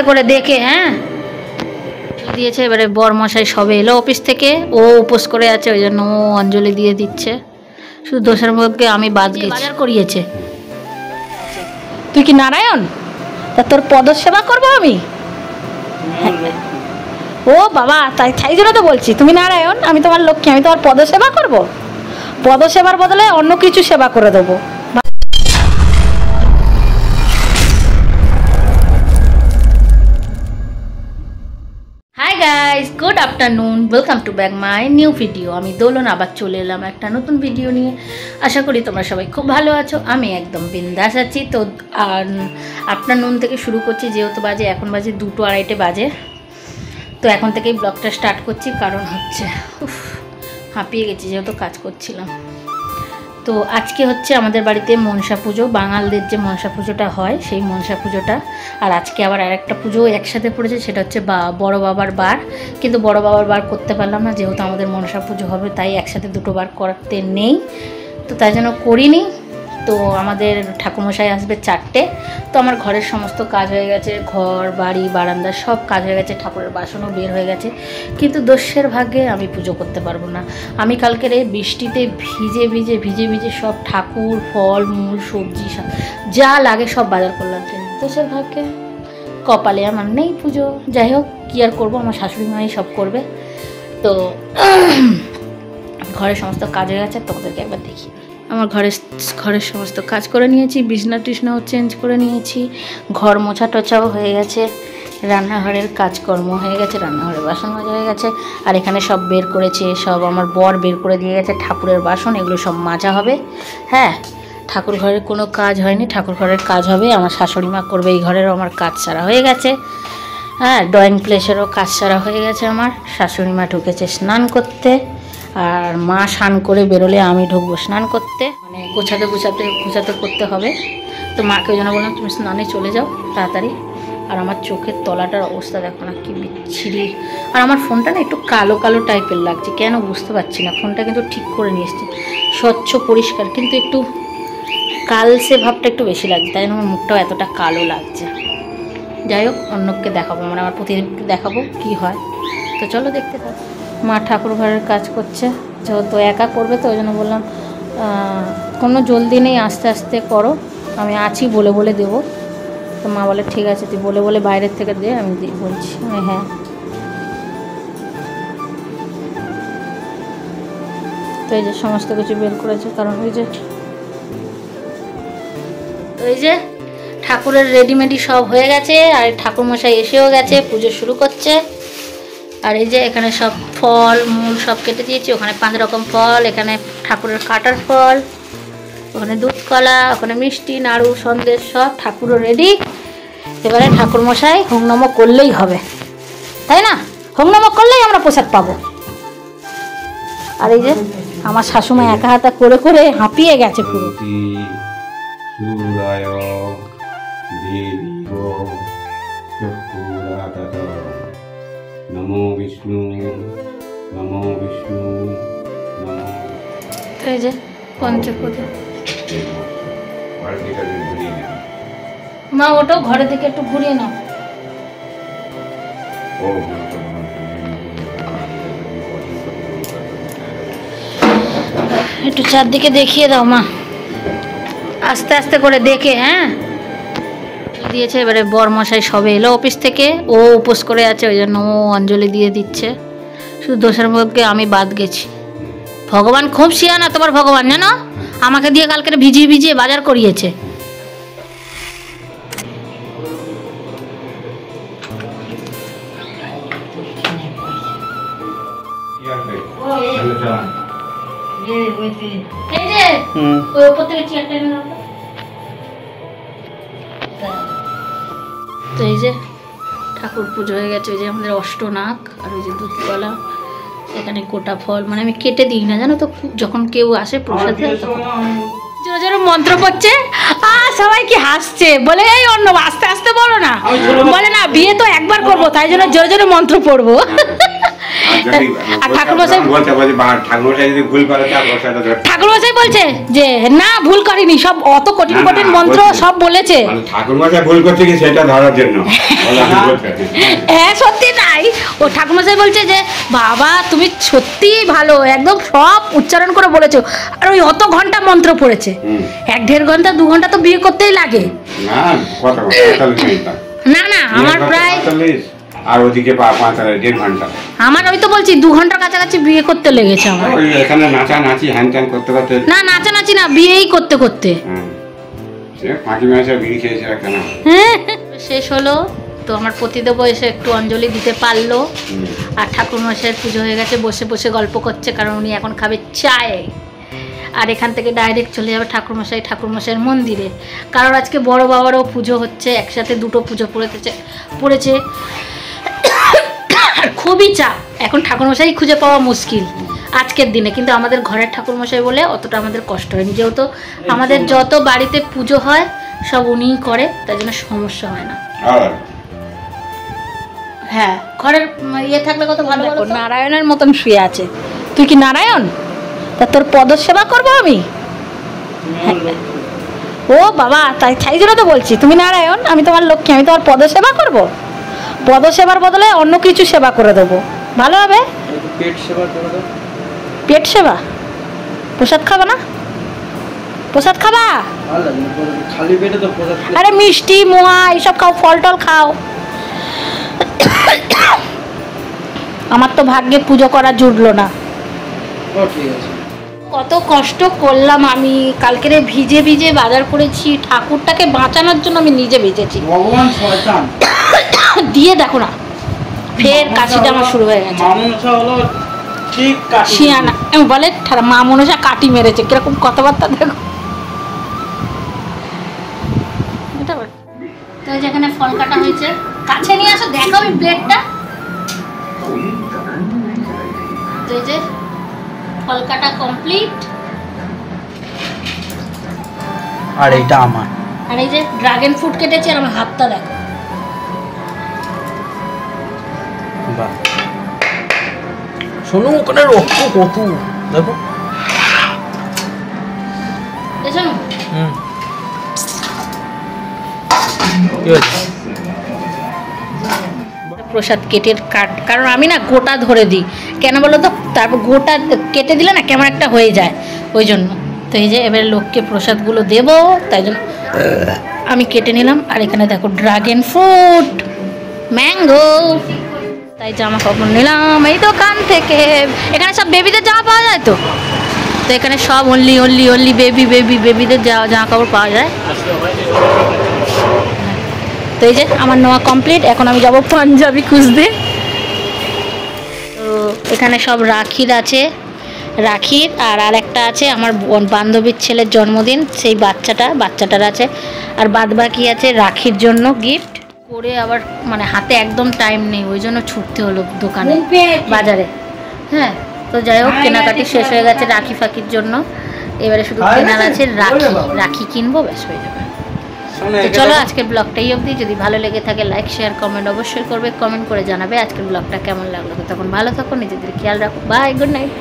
আস্তে করে দেখে। হ্যাঁ দিয়েছে, এবারে বরমশাই সবে এলো অফিস থেকে, ও উপোস করে আছে, ওই জন্য ও অঞ্জলি দিয়ে দিচ্ছে। শুধু দোষের মধ্যে আমি বাদ গেছি। বাজার করিয়েছে। তুই কি নারায়ণ? তা তোর পদসেবা করবো আমি? ও বাবা, তাই জন্য তো বলছি তুমি নারায়ণ, আমি তোমার লক্ষ্মী, আমি তোমার পদসেবা করব। পদসেবার বদলে অন্য কিছু সেবা করে দেবো। Hi guys, good afternoon, welcome to back my new video. আমি দোলন আবার চলে এলাম একটা নতুন ভিডিও নিয়ে। আশা করি তোমরা সবাই খুব ভালো আছো, আমি একদম বিন্দাস আছি। তো আফটারনুন থেকে শুরু করছি, যেহেতু বাজে এখন বাজে 2-2:30 বাজে। তো এখন থেকেই ব্লগটা স্টার্ট করছি, কারণ হচ্ছে হাঁপিয়ে গেছি যেহেতু কাজ করছিলাম। তো আজকে হচ্ছে আমাদের বাড়িতে মনসা পুজো, বাঙালদের যে মনসা পুজোটা হয় সেই মনসা পুজোটা। আর আজকে আবার আরেকটা পুজো একসাথে পড়েছে, সেটা হচ্ছে বড় বাবার বার। কিন্তু বড় বাবার বার করতে পারলাম না, যেহেতু আমাদের মনসা পুজো হবে, তাই একসাথে দুটো বার করতে নেই, তো তাই জন্য করিনি। তো আমাদের ঠাকুমশাই আসবে 4টে। তো আমার ঘরের সমস্ত কাজ হয়ে গেছে, ঘর বাড়ি বারান্দা সব কাজ হয়ে গেছে, ঠাকুরের বাসনও বের হয়ে গেছে। কিন্তু দস্যের ভাগ্যে আমি পুজো করতে পারবো না। আমি কালকের এই বৃষ্টিতে ভিজে ভিজে সব ঠাকুর, ফল মূল, সবজি যা লাগে সব বাজার করলাম, কিন্তু দস্যের ভাগ্যে কপালে আমার নেই পুজো। যাই হোক, কী আর করবো, আমার শাশুড়ি মাই সব করবে। তো ঘরের সমস্ত কাজ হয়ে গেছে, তোমাদেরকে একবার দেখি। আমার ঘরের সমস্ত কাজ করে নিয়েছি, বিছনা টিছনাও চেঞ্জ করে নিয়েছি, ঘর মোছা টোছাও হয়ে গেছে, রান্নাঘরের কাজকর্ম হয়ে গেছে, রান্নাঘরের বাসন মাজা হয়ে গেছে। আর এখানে সব বের করেছে, সব আমার বর বের করে দিয়ে গেছে ঠাকুরের বাসন, এগুলো সব মাজা হবে। হ্যাঁ, ঠাকুর ঘরের কোনো কাজ হয়নি, ঠাকুর ঘরের কাজ হবে, আমার শাশুড়ি মা করবে। এই ঘরেরও আমার কাজ সারা হয়ে গেছে। হ্যাঁ, ড্রয়িং প্লেসেরও কাজ সারা হয়ে গেছে। আমার শাশুড়ি মা ঢুকেছে স্নান করতে, আর মা স্নান করে বেরোলে আমি ঢুকবো স্নান করতে, মানে গোছাতে করতে হবে। তো মাকে ওই জন্য বললাম তুমি স্নানে চলে যাও তাড়াতাড়ি। আর আমার চোখের তলাটার অবস্থা দেখো না, কি বিচ্ছিরি। আর আমার ফোনটা না একটু কালো কালো টাইপের লাগছে, কেন বুঝতে পারছি না। ফোনটা কিন্তু ঠিক করে নিয়ে এসেছি, স্বচ্ছ পরিষ্কার, কিন্তু একটু কালসে ভাবটা একটু বেশি লাগছে, তাই জন্য আমার মুখটাও এতটা কালো লাগছে। যাই হোক, অন্যকে দেখাবো, মানে আমার প্রতিদিনকে দেখাবো কি হয়। তো চলো দেখতে থাকো। মা ঠাকুর ঘরের কাজ করছে, যেহেতু একা করবে তো ওই জন্য বললাম কোনো জলদি নেই, আস্তে আস্তে করো, আমি আছি বলে দেবো। তো মা বলে ঠিক আছে, তুই বলে বাইরের থেকে দে, আমি বলছি হ্যাঁ। তো এই যে সমস্ত কিছু বের করেছে, কারণ ওই যে ঠাকুরের রেডিমেডি সব হয়ে গেছে, আর ঠাকুরমশাই এসেও গেছে, পুজো শুরু করছে। আর এই যে এখানে সব ফল মূল সব কেটে দিয়েছি, ওখানে 5 রকম ফল, এখানে ঠাকুরের কাটার ফল, ওখানে দুধ কলা, ওখানে মিষ্টি নাড়ু সন্দেশ, সব ঠাকুরও রেডি। এবারে ঠাকুরমশাই হোম নম করলেই হবে, তাই না? হোম নম করলেই আমরা প্রসাদ পাবো। আর এই যে আমার শাশুমা একা হাতা করে করে হাঁপিয়ে গেছে পুরো। নমো বিষ্ণু নমো বিষ্ণু নমো। এই যে পঞ্চপদে মা, ওটাও ঘরে থেকে একটু ঘুরিয়ে নাও। একটু চারদিকে দেখিয়ে দাও মা, আস্তে আস্তে করে দেখে। হ্যাঁ দিয়েছে, এবারে বরমশাই সবে এলো অফিস থেকে, ও উপোস করে আছে, ওই জন্য ও অঞ্জলি দিয়ে দিচ্ছে। শুধু দোষের মধ্যে আমি বাদ গেছি। ভগবান খুব শিয়ানা তোমার ভগবান, জানো, আমাকে দিয়ে কালকে ভিজিয়ে বাজার করিয়েছে। এই যে ওই উপর থেকে চেয়ারটা এনে দাও। তো এই যে ঠাকুর পুজো হয়ে গেছে, ওই যে আমাদের অষ্টনাগ, আর ওই যে দুধ কলা, এখানে গোটা ফল, মানে আমি কেটে দিই না জানো তো, যখন কেউ আসে প্রসাদে জোরে জোরে মন্ত্র পড়ছে, সবাই কি হাসছে, বলে এই অন্য আস্তে আস্তে বলো না, বলে না বিয়ে তো একবার করবো, তাই জন্য জোরে জোরে মন্ত্র পড়বো। আর ঠাকুরমশাই যদি ভুল করে ঠাকুরমশাই বলছে যে না ভুল করিনি, সব অত কঠিন কঠিন মন্ত্র সব বলেছে। ঠাকুরমশাই ভুল করছে কি সেটা ধরার জন্য। হ্যাঁ সত্যি তাই, ও ঠাকুরমশাই বলছে যে বাবা তুমি সত্যি ভালো, একদম সব উচ্চারণ করে বলেছো। আর ওই অত ঘন্টা মন্ত্র পড়েছে, 1-1.5 ঘন্টা 2 ঘন্টা তো বিয়ে করতেই লাগে। না না আমার প্রায় আর ওদিকে 1.5 ঘন্টা, আমার ওই তো বলছি 2 ঘন্টার কাছাকাছি বিয়ে করতে লেগেছে আমার। এখানে নাচানাচি হ্যান ত্যান করতে করতে, না নাচানাচি না, বিয়েই করতে করতে ফাঁকি মেশে বিড়ি খেয়েছে কেন। শেষ হলো তো আমার পতিদেব এসে একটু অঞ্জলি দিতে পারলো। আর ঠাকুরমশাইয়ের পুজো হয়ে গেছে, বসে বসে গল্প করছে, কারণ উনি এখন খাবে চায়। আর এখান থেকে ডাইরেক্ট চলে যাবে ঠাকুরমশাইয়ের মন্দিরে, কারণ আজকে বড় বাবারও পুজো হচ্ছে, একসাথে 2টো পুজো পড়েছে। খুবই চাপ, এখন ঠাকুরমশাই খুঁজে পাওয়া মুশকিল আজকের দিনে, কিন্তু আমাদের ঘরের ঠাকুরমশাই বলে অতটা আমাদের কষ্ট হয়নি, যেহেতু আমাদের যত বাড়িতে পুজো হয় সব উনিই করে, তাই জন্য সমস্যা হয় না। হ্যাঁ ঘরের ইয়ে থাকলে কত ভালো। নারায়ণের মতন শুয়ে আছে, তুই কি নারায়ণ? তা তোর পদসেবা করবো আমি? ও বাবা, তাই জন্য তো বলছি তুমি নারায়ণ, আমি তোমার লক্ষ্মী, আমি তোমার পদসেবা করব। পদসেবার বদলে অন্য কিছু সেবা করে দেবো, ভালো হবে। পেট সেবা? প্রসাদ খাবা না? প্রসাদ খাবা? আরে মিষ্টি মোয়া এইসব খাও, ফল টল খাও। আমার তো ভাগ্যে পুজো করা জুটলো না। কত কষ্ট করলাম আমি, কালকেরে ভিজে ভিজে বাজার করেছি, ঠাকুরটাকে বাঁচানোর জন্য আমি নিজে বেঁচেছি। দিয়ে দেখো না ফের কাশিটা আমার শুরু হয়ে গেছে। শিয়ানা বলে মা মনসা কাটি মেরেছে, কিরকম কথাবার্তা দেখো। তো যেখানে ফল কাটা হয়েছে, কাছে নিয়ে আসো দেখো ওই প্লেটটা। তো এই যে ফল কাটা কমপ্লিট, আর এইটা আমার। আর এই যে ড্রাগন ফ্রুট কেটেছি, আর আমার হাতটা দেখো। বাহ, শোনো ওখানে রক্ত কত দেখো। শোনো প্রসাদ কেটে কারণ আমি না গোটা ধরে দিই, কেন বলো তো, তারপর গোটা কেটে দিলে না কেমন একটা হয়ে যায়, ওই জন্য। তো এই যে এবারে লোককে প্রসাদগুলো দেবো, তাই জন্য আমি কেটে নিলাম। আর এখানে দেখো ড্রাগন ফ্রুট, ম্যাঙ্গো, তাই জামা কাপড় নিলাম এই দোকান থেকে। এখানে সব বেবিদের জামা পাওয়া যায় তো এখানে সব অনলি বেবিদের জামা কাপড় পাওয়া যায়। তো এই যে আমার নেওয়া কমপ্লিট, এখন আমি যাব পাঞ্জাবি খুঁজতে। তো এখানে সব রাখির আছে, রাখির আর একটা আছে আমার বান্ধবীর ছেলের জন্মদিন, সেই বাচ্চাটার আছে। আর বাদ বাকি আছে রাখির জন্য গিফট করে, আবার মানে হাতে একদম টাইম নেই, ওই জন্য ছুটতে হলো দোকানে বাজারে। হ্যাঁ তো যাই হোক, কেনাকাটি শেষ হয়ে গেছে রাখি ফাঁকির জন্য, এবারে শুধু কেনার আছে রাখি কিনবো, ব্যাস হয়ে যাবে। তো চলো আজকের ব্লগটাই অবধি, যদি ভালো লেগে থাকে লাইক শেয়ার কমেন্ট অবশ্যই করবে, কমেন্ট করে জানাবে আজকের ব্লগটা কেমন লাগলো। তখন ভালো থাকো, নিজেদের খেয়াল রাখো, বাই, গুড নাইট।